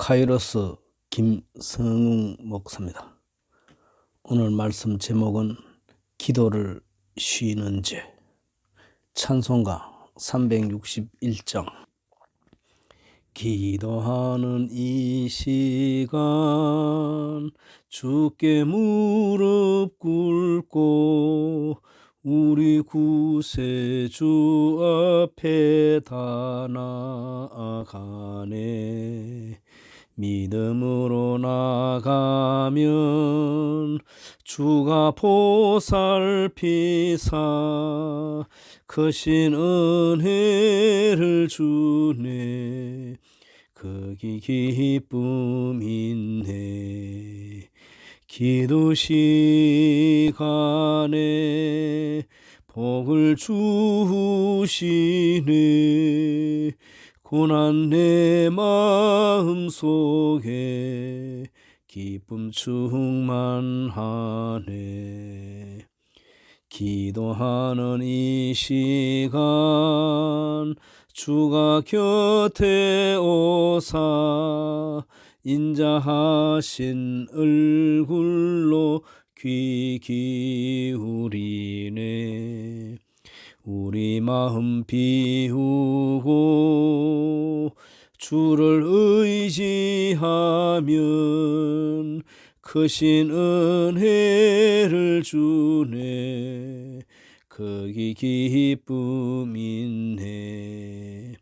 카이로스 김성웅 목사입니다. 오늘 말씀 제목은 기도를 쉬는 죄. 찬송가 361장. 기도하는 이 시간 주께 무릎 꿇고 우리 구세주 앞에 다 나아가네. 믿음으로 나가면 주가 보살피사 크신 은혜를 주네. 거기 기쁨 있네. 기도 시간에 복을 주시네. 고난 내 마음 속에 기쁨 충만하네. 기도하는 이 시간 주가 곁에 오사 인자하신 얼굴로 귀 기울이네. 우리 마음 비우고 주를 의지하면 크신 은혜를 주네. 거기 기쁨 있네.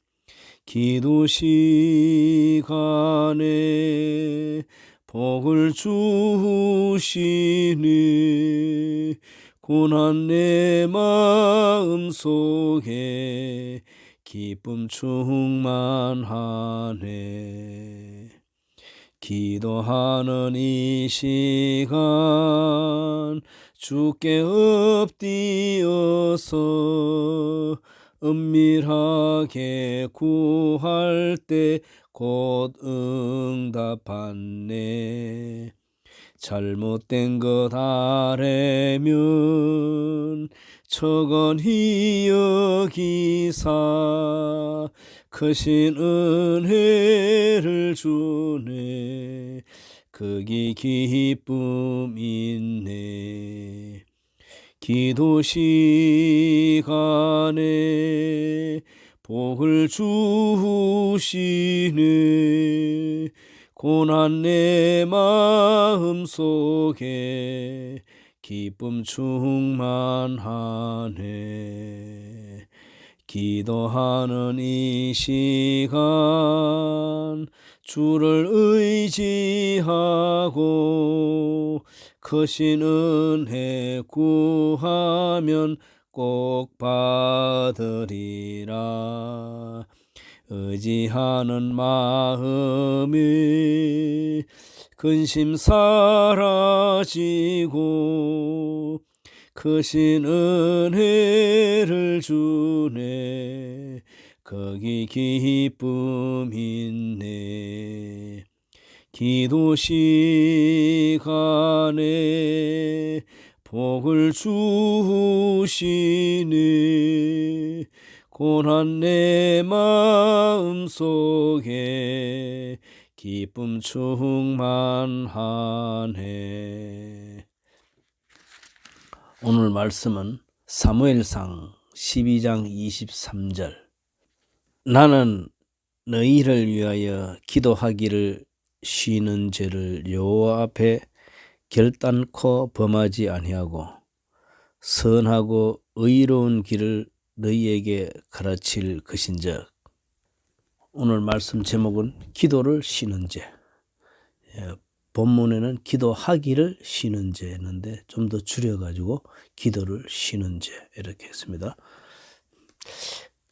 기도 시간에 복을 주시네. 고난 내 마음 속에 기쁨 충만하네. 기도하는 이 시간 주께 엎드려서 은밀하게 구할 때 곧 응답받네. 잘못된 것 아래면 적은히 여기사 크신 은혜를 주네. 거기 기쁨 있네. 기도 시간에 복을 주시네. 고난 내 마음 속에 기쁨 충만하네. 기도하는 이 시간 주를 의지하고 크신 은혜 구하면 꼭 받으리라. 의지하는 마음이 근심 사라지고 크신 은혜를 주네. 거기 기쁨 있네. 기도 시간에 복을 주시네. 고난 내 마음 속에 기쁨 충만하네. 오늘 말씀은 사무엘상 12장 23절. 나는 너희를 위하여 기도하기를 쉬는 죄를 여호와 앞에 결단코 범하지 아니하고 선하고 의로운 길을 너희에게 가르칠 것인즉. 오늘 말씀 제목은 기도를 쉬는 죄. 본문에는 기도하기를 쉬는 죄였는데 좀 더 줄여가지고 기도를 쉬는 죄 이렇게 했습니다.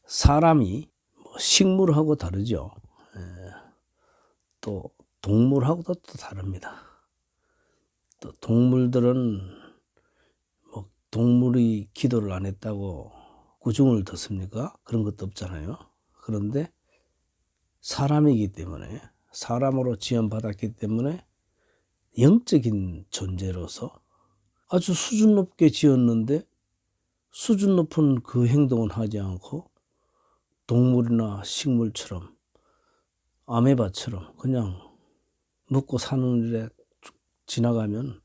사람이 식물하고 다르죠. 또 동물하고도 또 다릅니다. 또 동물들은 동물이 기도를 안 했다고 구중을 뒀습니까? 그런 것도 없잖아요. 그런데 사람이기 때문에, 사람으로 지원받았기 때문에 영적인 존재로서 아주 수준 높게 지었는데 수준 높은 그 행동은 하지 않고 동물이나 식물처럼 아메바처럼 그냥 먹고 사는 일에 쭉 지나가면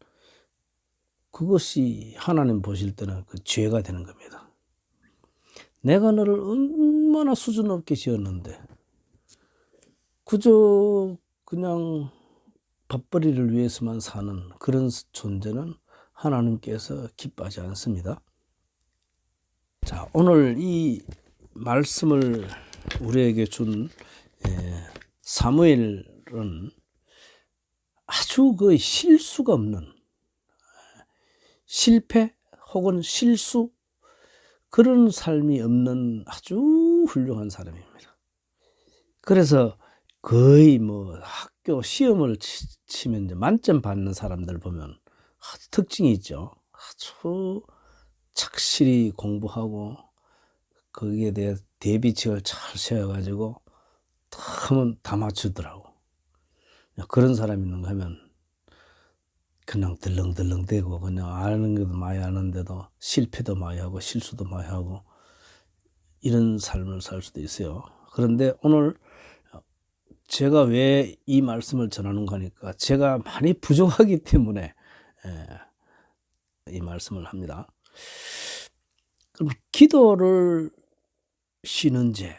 그것이 하나님 보실 때는 그 죄가 되는 겁니다. 내가 너를 얼마나 수준 없게 지었는데 그저 그냥 밥벌이를 위해서만 사는 그런 존재는 하나님께서 기뻐하지 않습니다. 자, 오늘 이 말씀을 우리에게 준 사무엘은 아주 그 실수가 없는 실패 혹은 실수 그런 삶이 없는 아주 훌륭한 사람입니다. 그래서 거의 뭐 학교 시험을 치면 이제 만점 받는 사람들 보면 특징이 있죠. 아주 착실히 공부하고 거기에 대해 대비책을 잘 세워가지고 하면 다 맞추더라고. 그런 사람이 있는가 하면 그냥 들렁들렁대고 그냥 아는 것도 많이 아는데도 실패도 많이 하고 실수도 많이 하고 이런 삶을 살 수도 있어요. 그런데 오늘 제가 왜 이 말씀을 전하는가 하니까 제가 많이 부족하기 때문에 이 말씀을 합니다. 그럼 기도를 쉬는 죄.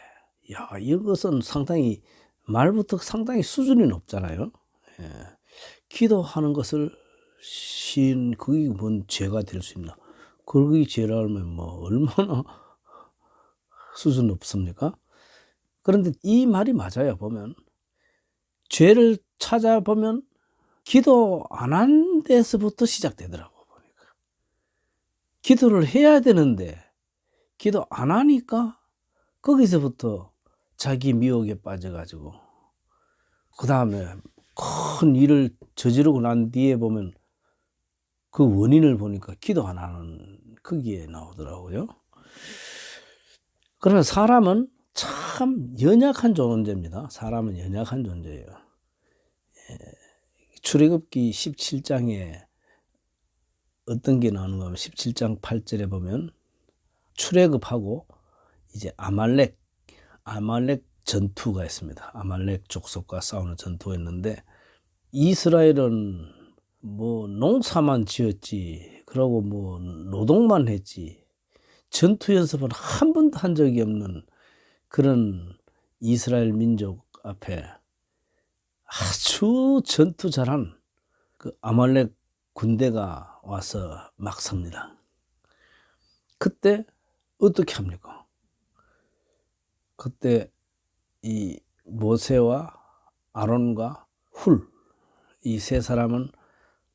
야, 이것은 상당히 말부터 상당히 수준이 높잖아요. 기도하는 것을 그게 뭔 죄가 될 수 있나? 그게 죄라면 뭐 얼마나 수준 높습니까? 그런데 이 말이 맞아요. 보면 죄를 찾아보면 기도 안 한 데서부터 시작되더라고. 보니까 기도를 해야 되는데 기도 안 하니까 거기서부터 자기 미혹에 빠져가지고 그 다음에 큰 일을 저지르고 난 뒤에 보면 그 원인을 보니까 기도 안 하는 거기에 나오더라고요. 그러면 사람은 참 연약한 존재입니다. 사람은 연약한 존재예요. 출애굽기 17장에 어떤 게 나오는가 하면 17장 8절에 보면 출애굽하고 이제 아말렉 전투가 있습니다. 아말렉 족속과 싸우는 전투가 있는데 이스라엘은 뭐 농사만 지었지 그러고 뭐 노동만 했지 전투 연습은 한 번도 한 적이 없는 그런 이스라엘 민족 앞에 아주 전투 잘한 그 아말렉 군대가 와서 막 섭니다. 그때 어떻게 합니까? 그때 이 모세와 아론과 훌 이 세 사람은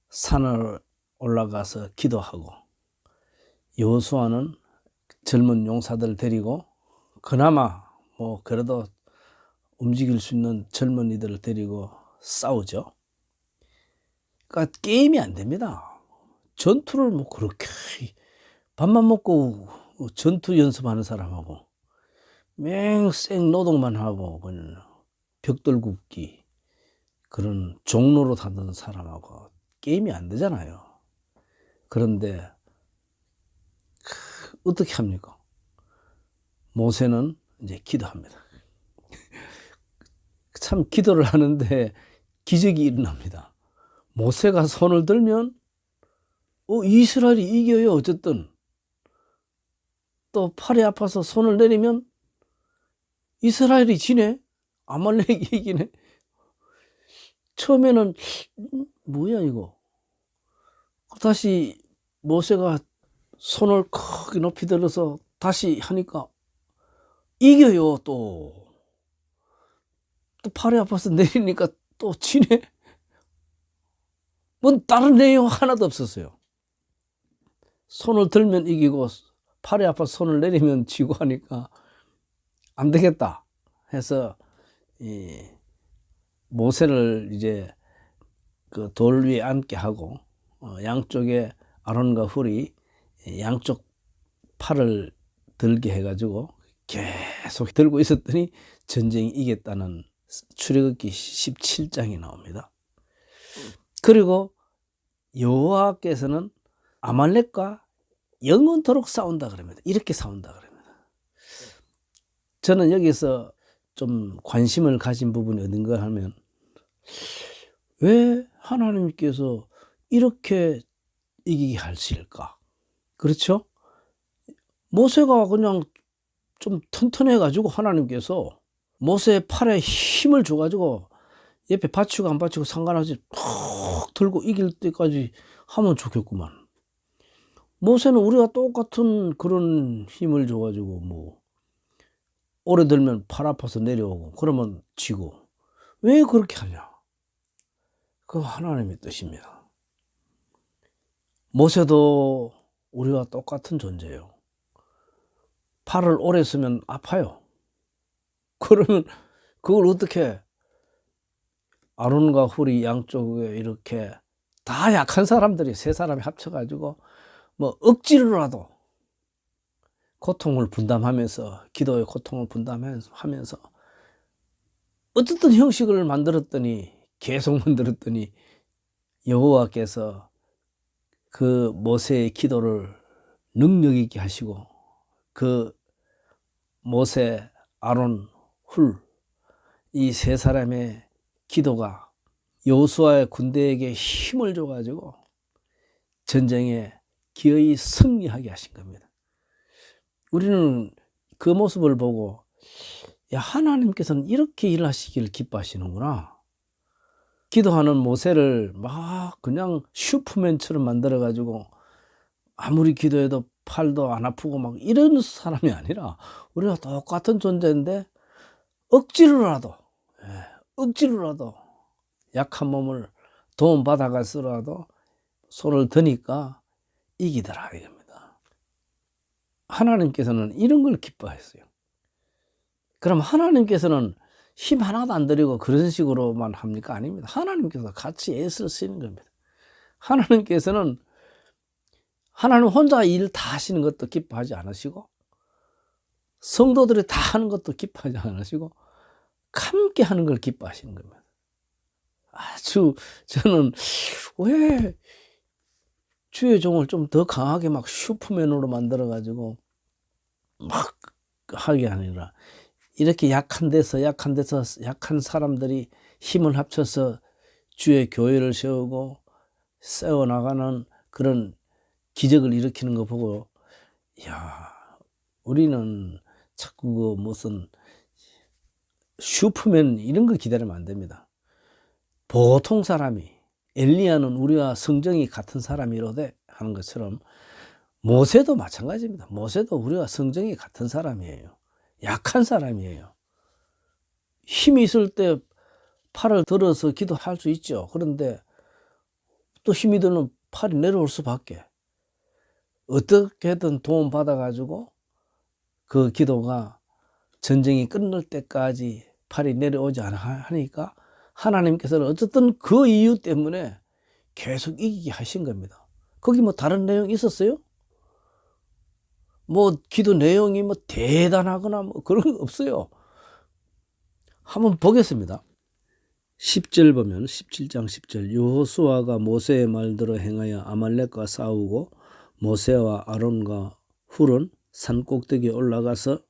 산을 올라가서 기도하고 여호수아는 젊은 용사들 데리고 그나마 뭐 그래도 움직일 수 있는 젊은이들을 데리고 싸우죠. 그러니까 게임이 안 됩니다. 전투를 뭐 그렇게 밥만 먹고 전투 연습하는 사람하고 맹생 노동만 하고 그냥 벽돌 굽기 그런 종로로 다니는 사람하고 게임이 안 되잖아요. 그런데 어떻게 합니까? 모세는 이제 기도합니다. 참 기도를 하는데 기적이 일어납니다. 모세가 손을 들면 이스라엘이 이겨요. 어쨌든 또 팔이 아파서 손을 내리면 이스라엘이 지네. 아말렉이 이기네. 처음에는 뭐야 이거. 다시 모세가 손을 크게 높이 들어서 다시 하니까 이겨요. 또 팔이 아파서 내리니까 또 지네. 뭔 다른 내용 하나도 없었어요. 손을 들면 이기고 팔이 아파서 손을 내리면 지고 하니까 안 되겠다 해서 이 모세를 이제 그 돌 위에 앉게 하고 양쪽에 아론과 훌이 양쪽 팔을 들게 해가지고 계속 들고 있었더니 전쟁이 이겼다는 출애굽기 17장이 나옵니다. 그리고 여호와께서는 아말렉과 영원토록 싸운다 그럽니다. 이렇게 싸운다 그럽니다. 저는 여기서 좀 관심을 가진 부분이 어딘가 하면 왜 하나님께서 이렇게 이기게 하실까? 그렇죠? 모세가 그냥 좀 튼튼해 가지고 하나님께서 모세의 팔에 힘을 줘 가지고 옆에 받치고 안 받치고 상관없이 툭 들고 이길 때까지 하면 좋겠구만. 모세는 우리가 똑같은 그런 힘을 줘 가지고 뭐 오래 들면 팔 아파서 내려오고 그러면 지고 왜 그렇게 하냐? 그거 하나님의 뜻입니다. 모세도 우리와 똑같은 존재예요. 팔을 오래 쓰면 아파요. 그러면 그걸 어떻게 아론과 훌이 양쪽에 이렇게 다 약한 사람들이 세 사람이 합쳐 가지고 뭐 억지로라도 고통을 분담하면서 기도의 고통을 분담하면서 어떻든 형식을 만들었더니 계속 만들었더니 여호와께서 그 모세의 기도를 능력 있게 하시고 그 모세, 아론, 훌 이 세 사람의 기도가 여호수아의 군대에게 힘을 줘 가지고 전쟁에 기어이 승리하게 하신 겁니다. 우리는 그 모습을 보고 야, 하나님께서는 이렇게 일하시길 기뻐하시는구나. 기도하는 모세를 막 그냥 슈퍼맨처럼 만들어 가지고 아무리 기도해도 팔도 안 아프고 막 이런 사람이 아니라 우리가 똑같은 존재인데 억지로라도 억지로라도 약한 몸을 도움 받아가서라도 손을 드니까 이기더라 이겁니다. 하나님께서는 이런 걸 기뻐했어요. 그럼 하나님께서는 힘 하나도 안 들이고 그런 식으로만 합니까? 아닙니다. 하나님께서 같이 애써 쓰는 겁니다. 하나님께서는 하나님 혼자 일 다 하시는 것도 기뻐하지 않으시고 성도들이 다 하는 것도 기뻐하지 않으시고 함께 하는 걸 기뻐하시는 겁니다. 아주 저는 왜 주의 종을 좀 더 강하게 막 슈퍼맨으로 만들어 가지고 막 하게 아니라 이렇게 약한 데서 약한 사람들이 힘을 합쳐서 주의 교회를 세우고 세워나가는 그런 기적을 일으키는 거 보고 야, 우리는 자꾸 그 무슨 슈퍼맨 이런 거 기다리면 안 됩니다. 보통 사람이 엘리야는 우리와 성정이 같은 사람이로되 하는 것처럼 모세도 마찬가지입니다. 모세도 우리와 성정이 같은 사람이에요. 약한 사람이에요. 힘이 있을 때 팔을 들어서 기도할 수 있죠. 그런데 또 힘이 드는 팔이 내려올 수밖에. 어떻게든 도움 받아가지고 그 기도가 전쟁이 끝날 때까지 팔이 내려오지 않아 하니까 하나님께서는 어쨌든 그 이유 때문에 계속 이기게 하신 겁니다. 거기 뭐 다른 내용 있었어요? 뭐 기도 내용이 뭐 대단하거나 뭐 그런 거 없어요. 한번 보겠습니다. 10절 보면 17장 10절 여호수아가 모세의 말대로 행하여 아말렉과 싸우고 모세와 아론과 훌은 산 꼭대기에 올라가서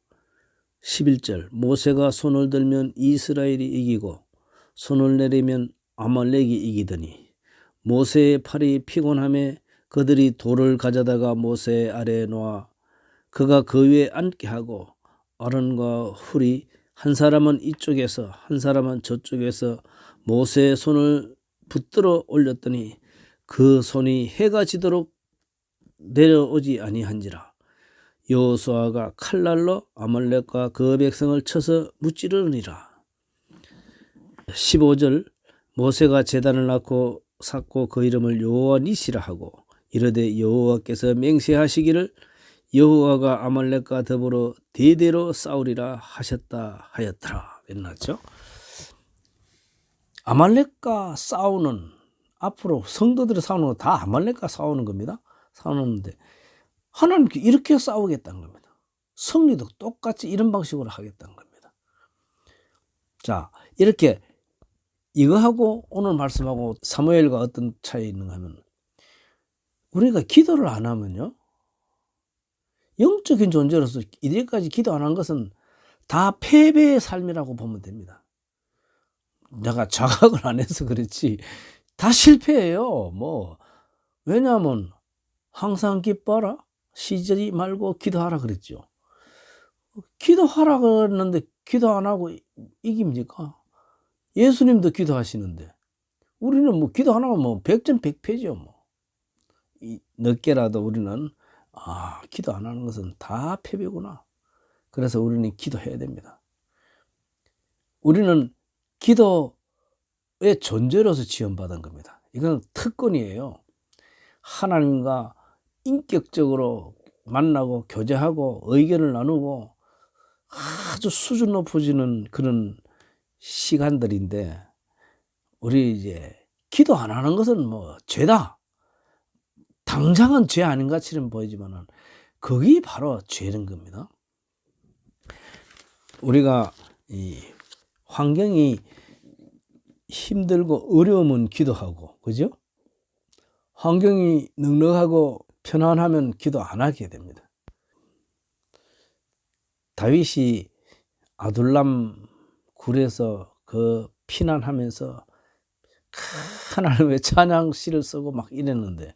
11절 모세가 손을 들면 이스라엘이 이기고 손을 내리면 아말렉이 이기더니 모세의 팔이 피곤함에 그들이 돌을 가져다가 모세 아래에 놓아 그가 그 위에 앉게 하고 아론과 훌이 한 사람은 이쪽에서 한 사람은 저쪽에서 모세의 손을 붙들어 올렸더니 그 손이 해가 지도록 내려오지 아니한지라. 여호수아가 칼날로 아말렉과 그 백성을 쳐서 무찌르니라. 15절 모세가 제단을 쌓고 그 이름을 여호와 니시라 하고 이르되 여호와께서 맹세하시기를 여호와가 아말렉과 더불어 대대로 싸우리라 하셨다 하였더라. 했나죠? 아말렉과 싸우는 앞으로 성도들이 싸우는 거 다 아말렉과 싸우는 겁니다. 싸우는데 하나님께 이렇게 싸우겠다는 겁니다. 승리도 똑같이 이런 방식으로 하겠다는 겁니다. 자, 이렇게 이거하고 오늘 말씀하고 사무엘과 어떤 차이 있는가 하면 우리가 기도를 안 하면요. 영적인 존재로서 이제까지 기도 안 한 것은 다 패배의 삶이라고 보면 됩니다. 내가 자각을 안 해서 그렇지 다 실패해요. 뭐 왜냐하면 항상 기뻐하라 쉬지 말고 기도하라 그랬죠. 기도하라 그랬는데 기도 안 하고 이깁니까? 예수님도 기도하시는데 우리는 뭐 기도 안 하면 뭐 백전백패죠. 뭐 늦게라도 우리는 기도 안 하는 것은 다 패배구나. 그래서 우리는 기도해야 됩니다. 우리는 기도의 존재로서 지원받은 겁니다. 이건 특권이에요. 하나님과 인격적으로 만나고 교제하고 의견을 나누고 아주 수준 높아지는 그런 시간들인데 우리 이제 기도 안 하는 것은 뭐 죄다. 당장은 죄 아닌 것처럼 보이지만은 그게 바로 죄는 겁니다. 우리가 이 환경이 힘들고 어려우면 기도하고, 그죠? 환경이 넉넉하고 편안하면 기도 안 하게 됩니다. 다윗이 아둘람 굴에서 그 피난하면서 하나님의 찬양시를 쓰고 막 이랬는데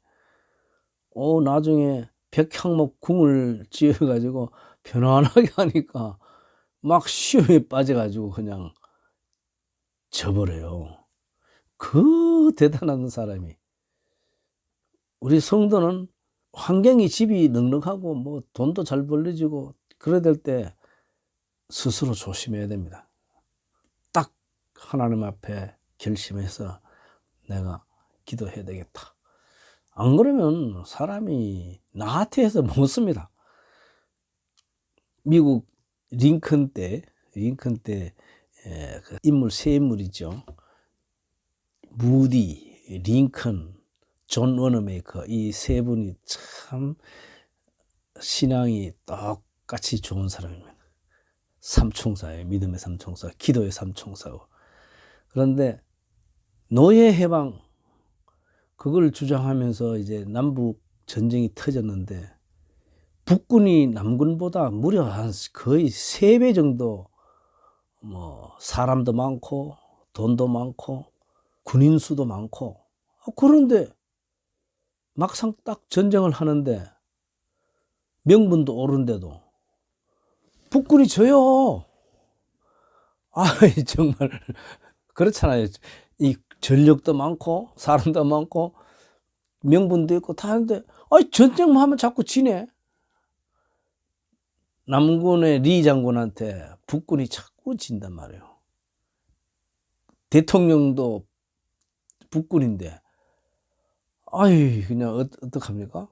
나중에 백향목 궁을 지어가지고 편안하게 하니까 막 시험에 빠져가지고 그냥 져버려요. 그 대단한 사람이. 우리 성도는 환경이 집이 넉넉하고 뭐 돈도 잘 벌려지고 그래야 될 때 스스로 조심해야 됩니다. 딱 하나님 앞에 결심해서 내가 기도해야 되겠다. 안 그러면 사람이 나한테 해서 못 씁니다. 미국 링컨 때 그 인물 세 인물이죠. 무디, 링컨, 존 워너메이커 이 세 분이 참 신앙이 똑같이 좋은 사람입니다. 삼총사예요. 믿음의 삼총사, 기도의 삼총사고. 그런데 노예 해방 그걸 주장하면서 이제 남북 전쟁이 터졌는데 북군이 남군보다 무려 한 거의 3배 정도 뭐 사람도 많고 돈도 많고 군인 수도 많고 그런데 막상 딱 전쟁을 하는데 명분도 옳은데도 북군이 져요. 정말 그렇잖아요. 이 전력도 많고 사람도 많고 명분도 있고 다 하는데 전쟁만 하면 자꾸 지네. 남군의 리 장군한테 북군이 자꾸 진단 말이에요. 대통령도 북군인데 그냥 어떡합니까?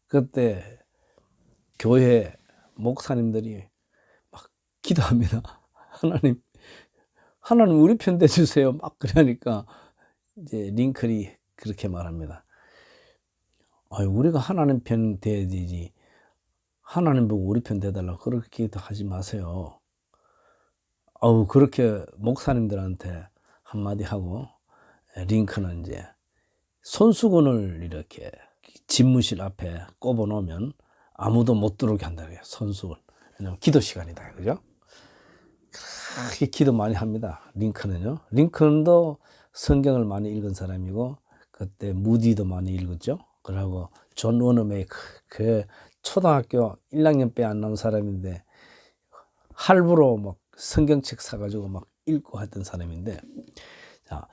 그때 교회 목사님들이 막 기도합니다. 하나님 우리 편 대주세요. 막 그러니까 이제 링컨이 그렇게 말합니다. 우리가 하나님 편 대야 되지. 하나님 보고 우리 편 대달라고 그렇게 하지 마세요. 그렇게 목사님들한테 한마디 하고 링컨은 이제 손수건을 이렇게 집무실 앞에 꼽아 놓으면 아무도 못 들어오게 한다고 해요. 손수건. 왜냐면 기도 시간이다. 그죠? 그렇게 기도 많이 합니다. 링컨은요. 링컨도 성경을 많이 읽은 사람이고 그때 무디도 많이 읽었죠. 그러고 존 워너메이커 그 초등학교 1학년 빼 안 나온 사람인데 할부로 막 성경책 사가지고 막 읽고 했던 사람인데 자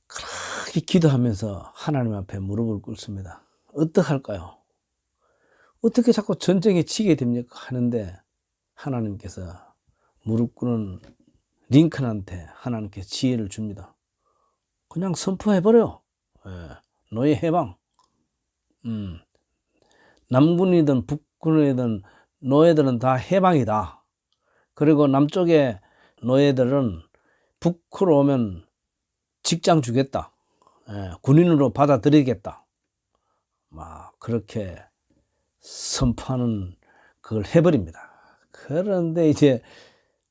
그렇게 기도하면서 하나님 앞에 무릎을 꿇습니다. 어떡할까요? 어떻게 자꾸 전쟁에 지게 됩니까? 하는데 하나님께서 무릎 꿇은 링컨한테 하나님께 지혜를 줍니다. 그냥 선포해버려. 노예 해방. 남군이든 북군이든 노예들은 다 해방이다. 그리고 남쪽의 노예들은 북으로 오면 직장 주겠다. 군인으로 받아들이겠다. 막 그렇게 선포하는 그걸 해버립니다. 그런데 이제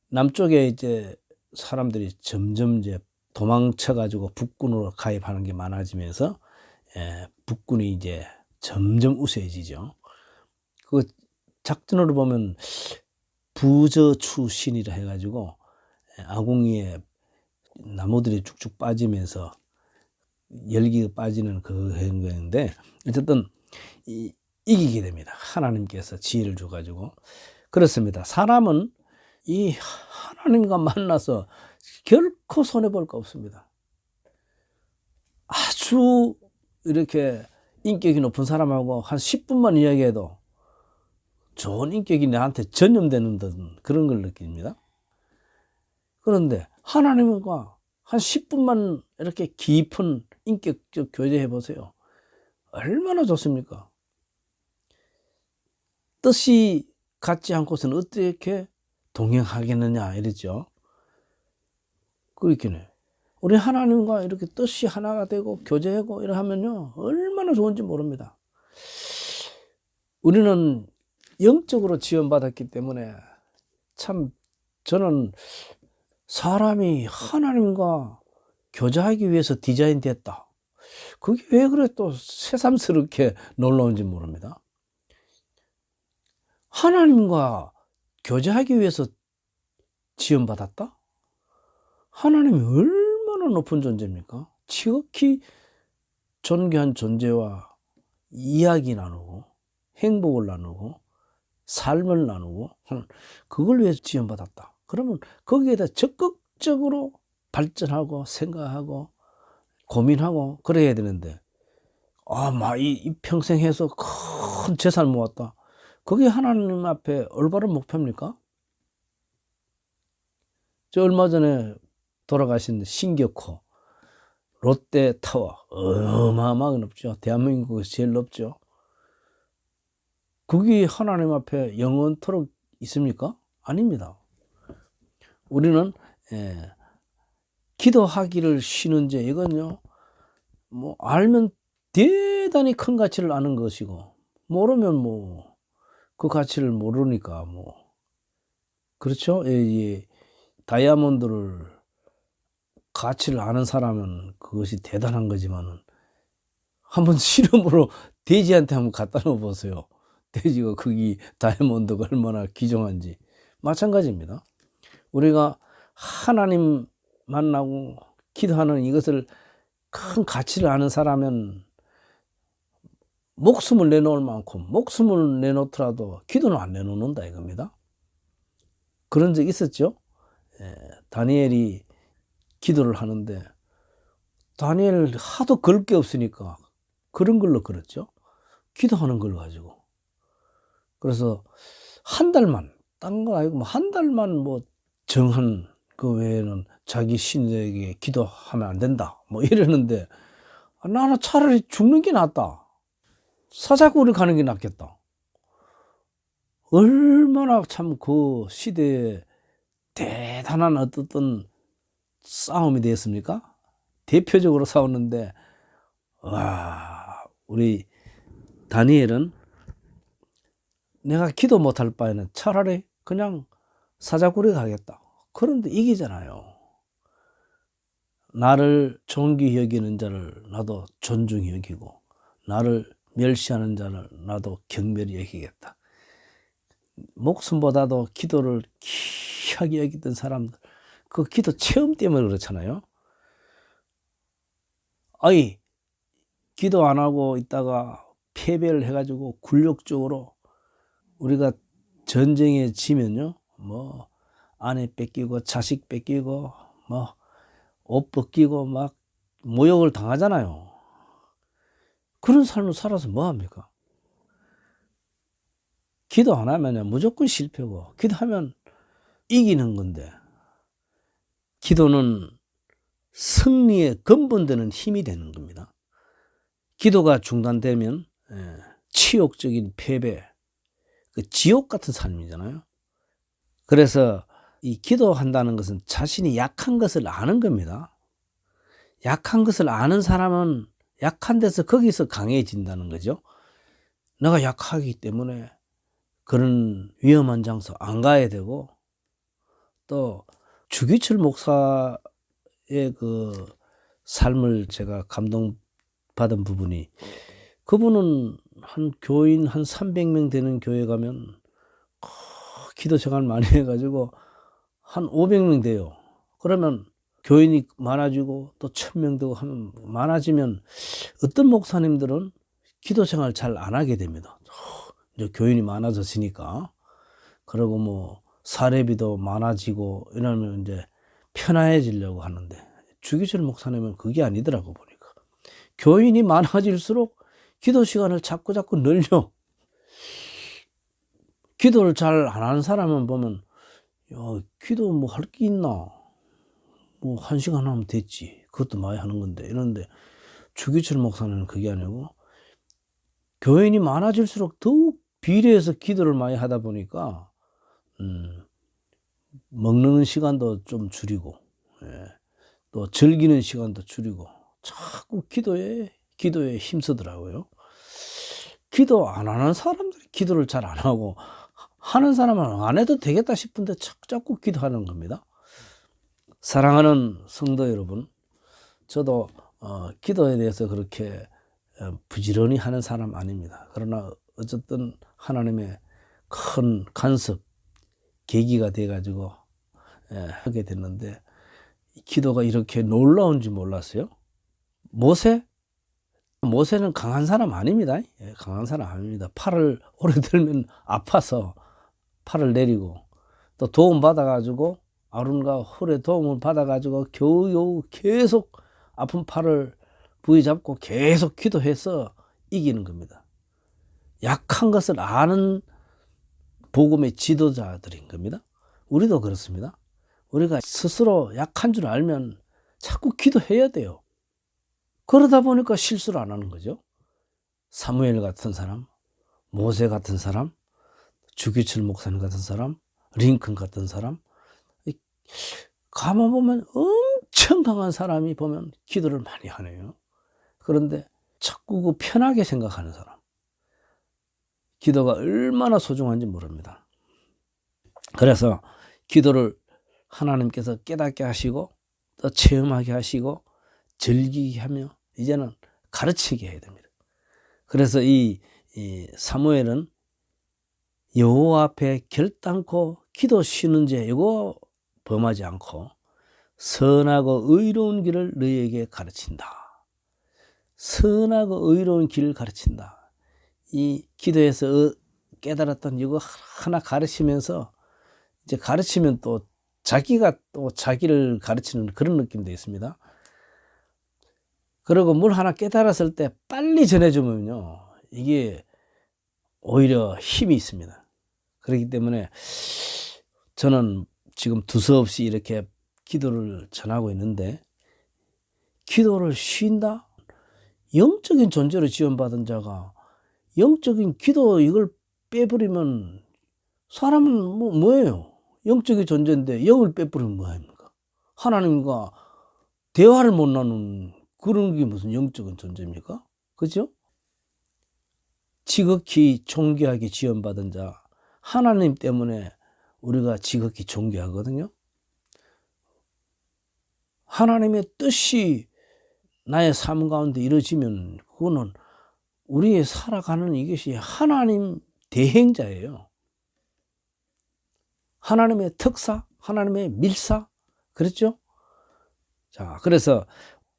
남쪽에 이제 사람들이 점점 이제 도망쳐가지고 북군으로 가입하는 게 많아지면서 북군이 이제 점점 우세해지죠. 그 작전으로 보면 부저추신이라 해가지고 아궁이에 나무들이 쭉쭉 빠지면서 열기가 빠지는 그 행동인데 어쨌든 이기게 됩니다. 하나님께서 지혜를 줘가지고. 그렇습니다. 사람은 이 하나님과 만나서 결코 손해볼 거 없습니다. 아주 이렇게 인격이 높은 사람하고 한 10분만 이야기해도 좋은 인격이 나한테 전염되는 듯한 그런 걸 느낍니다. 그런데 하나님과 한 10분만 이렇게 깊은 인격적 교제해 보세요. 얼마나 좋습니까? 뜻이 같지 않고서는 어떻게 동행하겠느냐 이랬죠. 그렇겠네. 우리 하나님과 이렇게 뜻이 하나가 되고 교제하고 이렇게 하면요 얼마나 좋은지 모릅니다. 우리는 영적으로 지원받았기 때문에 참 저는 사람이 하나님과 교제하기 위해서 디자인됐다. 그게 왜 그래 또 새삼스럽게 놀라운지 모릅니다. 하나님과 교제하기 위해서 지원받았다? 하나님이 얼마나 높은 존재입니까? 지극히 존귀한 존재와 이야기 나누고 행복을 나누고 삶을 나누고 그걸 위해서 지원받았다. 그러면 거기에 대해 적극적으로 발전하고 생각하고 고민하고 그래야 되는데 이 평생 해서 큰 재산 모았다. 그게 하나님 앞에 올바른 목표입니까? 저 얼마 전에 돌아가신 신격호 롯데타워 어마어마하게 높죠. 대한민국에서 제일 높죠. 그게 하나님 앞에 영원토록 있습니까? 아닙니다. 우리는 기도하기를 쉬는 죄 이건요 알면 대단히 큰 가치를 아는 것이고 모르면 그 가치를 모르니까 그렇죠? 다이아몬드를 가치를 아는 사람은 그것이 대단한 거지만은 한번 실험으로 돼지한테 한번 갖다 놓아 보세요. 돼지가 거기 다이아몬드가 얼마나 귀중한지. 마찬가지입니다. 우리가 하나님 만나고 기도하는 이것을 큰 가치를 아는 사람은 목숨을 내놓을 만큼 목숨을 내놓더라도 기도는 안 내놓는다 이겁니다. 그런 적 있었죠? 다니엘이 기도를 하는데 다니엘 하도 걸 게 없으니까 그런 걸로 걸었죠. 기도하는 걸 가지고. 그래서 한 달만 딴 거 아니고 한 달만 정한 그 외에는 자기 신에게 기도하면 안 된다 이러는데 나는 차라리 죽는 게 낫다. 사자굴을 가는 게 낫겠다. 얼마나 참 그 시대에 대단한 어떤 싸움이 되었습니까? 대표적으로 싸웠는데 우리 다니엘은 내가 기도 못할 바에는 차라리 그냥 사자굴에 가겠다. 그런데 이기잖아요. 나를 존귀히 여기는 자를 나도 존중히 여기고 나를 멸시하는 자를 나도 경멸히 여기겠다. 목숨보다도 기도를 귀하게 여기던 사람들 그 기도 체험 때문에 그렇잖아요. 기도 안 하고 있다가 패배를 해가지고 굴욕적으로 우리가 전쟁에 지면요 아내 뺏기고 자식 뺏기고 옷 벗기고 막 모욕을 당하잖아요. 그런 삶을 살아서 뭐합니까? 기도 안 하면 무조건 실패고 기도하면 이기는 건데 기도는 승리의 근본되는 힘이 되는 겁니다. 기도가 중단되면 치욕적인 패배, 지옥 같은 삶이잖아요. 그래서 이 기도한다는 것은 자신이 약한 것을 아는 겁니다. 약한 것을 아는 사람은 약한 데서 거기서 강해진다는 거죠. 내가 약하기 때문에 그런 위험한 장소 안 가야 되고 또 주기철 목사의 그 삶을 제가 감동받은 부분이 그분은 한 교인 한 300명 되는 교회 가면 기도 시간 많이 해가지고 한 500명 돼요. 그러면 교인이 많아지고 또 1,000명 되고 하면 많아지면 어떤 목사님들은 기도 생활 잘 안 하게 됩니다. 이제 교인이 많아졌으니까. 그리고 뭐 사례비도 많아지고 이러면 이제 편해지려고 하는데 주기철 목사님은 그게 아니더라고 보니까. 교인이 많아질수록 기도 시간을 자꾸 늘려. 기도를 잘 안 하는 사람은 보면 야, 기도 뭐 할 게 있나? 뭐 1시간 하면 됐지. 그것도 많이 하는 건데 이런데 주기철 목사님은 그게 아니고 교인이 많아질수록 더욱 비례해서 기도를 많이 하다 보니까 먹는 시간도 좀 줄이고 또 즐기는 시간도 줄이고 자꾸 기도에 힘쓰더라고요. 기도 안 하는 사람들이 기도를 잘 안 하고 하는 사람은 안 해도 되겠다 싶은데 자꾸 기도하는 겁니다. 사랑하는 성도 여러분, 저도 기도에 대해서 그렇게 부지런히 하는 사람 아닙니다. 그러나 어쨌든 하나님의 큰 간섭, 계기가 돼가지고 하게 됐는데 기도가 이렇게 놀라운지 몰랐어요. 모세는 강한 사람 아닙니다. 강한 사람 아닙니다. 팔을 오래 들면 아파서 팔을 내리고 또 도움 받아가지고 아론과 홀의 도움을 받아가지고 겨우 계속 아픈 팔을 부여잡고 계속 기도해서 이기는 겁니다. 약한 것을 아는 복음의 지도자들인 겁니다. 우리도 그렇습니다. 우리가 스스로 약한 줄 알면 자꾸 기도해야 돼요. 그러다 보니까 실수를 안 하는 거죠. 사무엘 같은 사람, 모세 같은 사람, 주기철 목사님 같은 사람, 링컨 같은 사람, 가만 보면 엄청 강한 사람이 보면 기도를 많이 하네요. 그런데 자꾸 그 편하게 생각하는 사람, 기도가 얼마나 소중한지 모릅니다. 그래서 기도를 하나님께서 깨닫게 하시고 또 체험하게 하시고 즐기게 하며 이제는 가르치게 해야 됩니다. 그래서 이 사무엘은 여호와 앞에 결단코 기도 쉬는 죄 이거 범하지 않고 선하고 의로운 길을 너희에게 가르친다. 선하고 의로운 길을 가르친다. 이 기도에서 깨달았던 이거 하나 가르치면서 이제 가르치면 또 자기가 또 자기를 가르치는 그런 느낌도 있습니다. 그리고 뭘 하나 깨달았을 때 빨리 전해주면요, 이게 오히려 힘이 있습니다. 그렇기 때문에 저는 지금 두서없이 이렇게 기도를 전하고 있는데, 기도를 쉰다? 영적인 존재로 지원받은 자가 영적인 기도 이걸 빼버리면 사람은 뭐예요? 영적인 존재인데 영을 빼버리면 뭐합니까? 하나님과 대화를 못 나누는 그런 게 무슨 영적인 존재입니까? 그죠? 지극히 존귀하게 지원받은 자, 하나님 때문에 우리가 지극히 존귀하거든요. 하나님의 뜻이 나의 삶 가운데 이루어지면 그거는 우리의 살아가는 이것이 하나님 대행자예요. 하나님의 특사, 하나님의 밀사, 그렇죠? 자, 그래서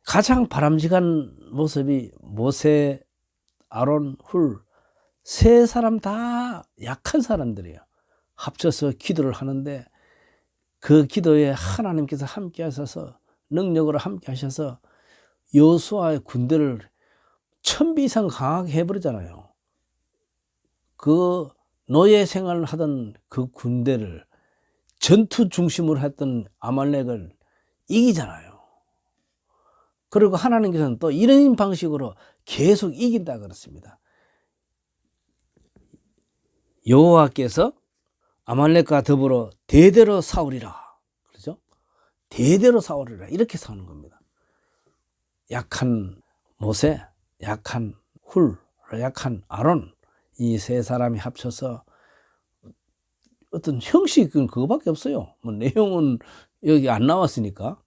가장 바람직한 모습이 모세, 아론, 훌, 세 사람 다 약한 사람들이에요. 합쳐서 기도를 하는데 그 기도에 하나님께서 함께 하셔서 능력으로 함께 하셔서 여호수아의 군대를 1000배 이상 강하게 해버리잖아요. 그 노예 생활을 하던 그 군대를 전투 중심으로 했던 아말렉을 이기잖아요. 그리고 하나님께서는 또 이런 방식으로 계속 이긴다 그랬습니다. 여호와께서 아말렉과 더불어 대대로 싸우리라. 그렇죠? 대대로 싸우리라. 이렇게 싸우는 겁니다. 약한 모세, 약한 훌, 약한 아론, 이 세 사람이 합쳐서 어떤 형식은 그거밖에 없어요. 뭐 내용은 여기 안 나왔으니까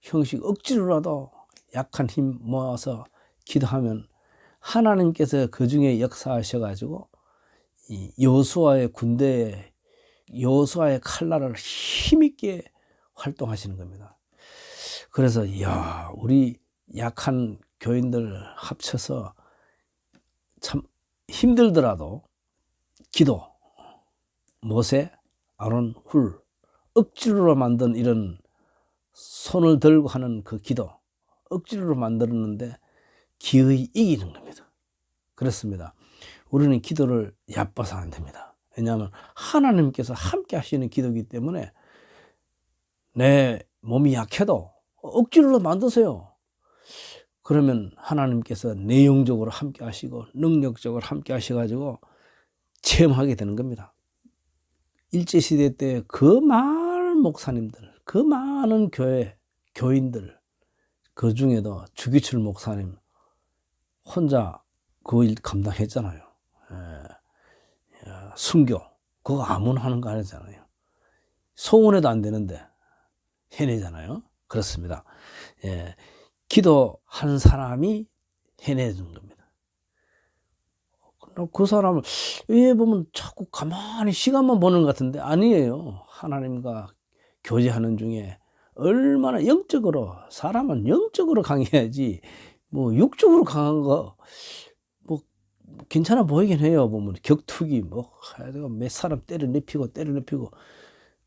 형식 억지로라도 약한 힘 모아서 기도하면 하나님께서 그 중에 역사하셔가지고 이 여호수아의 군대에 여호수아의 칼날을 힘있게 활동하시는 겁니다. 그래서 이야, 우리 약한 교인들 합쳐서 참 힘들더라도 기도, 모세, 아론, 훌, 억지로 만든 이런 손을 들고 하는 그 기도, 억지로 만들었는데 기의 이기는 겁니다. 그렇습니다. 우리는 기도를 얕봐서 안 됩니다. 왜냐하면 하나님께서 함께 하시는 기도이기 때문에 내 몸이 약해도 억지로 만드세요. 그러면 하나님께서 내용적으로 함께 하시고 능력적으로 함께 하셔가지고 체험하게 되는 겁니다. 일제시대 때 그 많은 목사님들, 그 많은 교인들, 그 중에도 주기철 목사님 혼자 그 일 감당했잖아요. 순교, 그거 아무나 하는 거 아니잖아요. 소원해도 안 되는데 해내잖아요. 그렇습니다. 기도한 사람이 해내는 겁니다. 그 사람을 왜 보면 자꾸 가만히 시간만 보는 것 같은데 아니에요. 하나님과 교제하는 중에 얼마나 영적으로, 사람은 영적으로 강해야지 뭐 육적으로 강한 거 뭐 괜찮아 보이긴 해요. 보면 격투기 뭐 몇 사람 때려 눕히고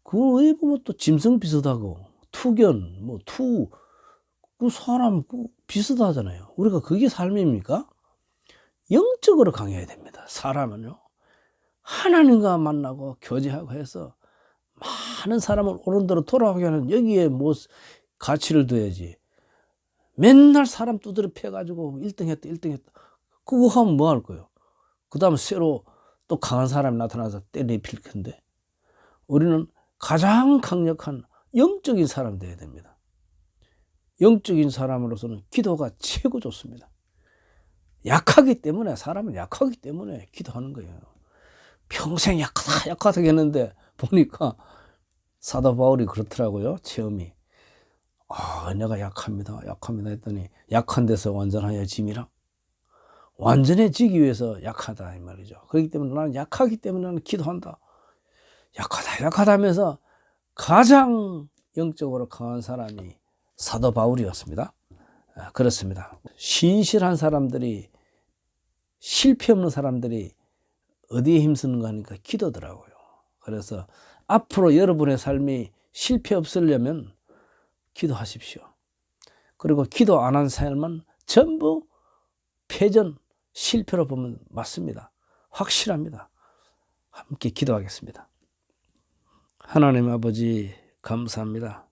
그 왜 보면 또 짐승 비슷하고 투견 그 사람 비슷하잖아요. 우리가 그게 삶입니까? 영적으로 강해야 됩니다. 사람은요. 하나님과 만나고 교제하고 해서 많은 사람을 옳은 대로 돌아가게 하는 여기에 뭐 가치를 둬야지. 맨날 사람 두드려 패가지고 1등 했다. 그거 하면 뭐 할 거예요? 그 다음에 새로 또 강한 사람이 나타나서 때려필 텐데. 우리는 가장 강력한 영적인 사람 되어야 됩니다. 영적인 사람으로서는 기도가 최고 좋습니다. 약하기 때문에, 사람은 약하기 때문에 기도하는 거예요. 평생 약하다 했는데 보니까 사도 바울이 그렇더라고요. 체험이. 내가 약합니다 했더니 약한 데서 완전하여 짐이라. 완전해지기 위해서 약하다 이 말이죠. 그렇기 때문에 나는 약하기 때문에 나는 기도한다. 약하다 하면서 가장 영적으로 강한 사람이 사도 바울이었습니다. 그렇습니다. 신실한 사람들이, 실패 없는 사람들이 어디에 힘쓰는가 하니까 기도더라고요. 그래서 앞으로 여러분의 삶이 실패 없으려면 기도하십시오. 그리고 기도 안 한 삶은 전부 패전, 실패로 보면 맞습니다. 확실합니다. 함께 기도하겠습니다. 하나님 아버지 감사합니다.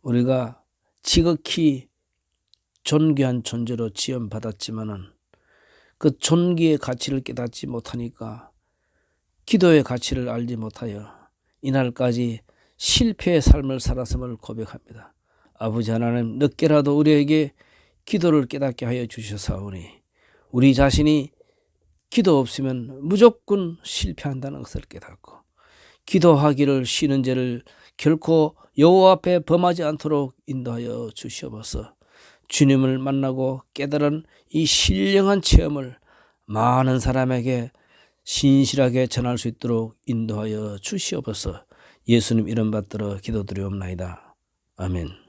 우리가 지극히 존귀한 존재로 지원받았지만은 그 존귀의 가치를 깨닫지 못하니까 기도의 가치를 알지 못하여 이날까지 실패의 삶을 살았음을 고백합니다. 아버지 하나님, 늦게라도 우리에게 기도를 깨닫게 하여 주셔사오니 우리 자신이 기도 없으면 무조건 실패한다는 것을 깨닫고 기도하기를 쉬는 죄를 결코 여호와 앞에 범하지 않도록 인도하여 주시옵소서. 주님을 만나고 깨달은 이 신령한 체험을 많은 사람에게 신실하게 전할 수 있도록 인도하여 주시옵소서. 예수님 이름 받들어 기도드리옵나이다. 아멘.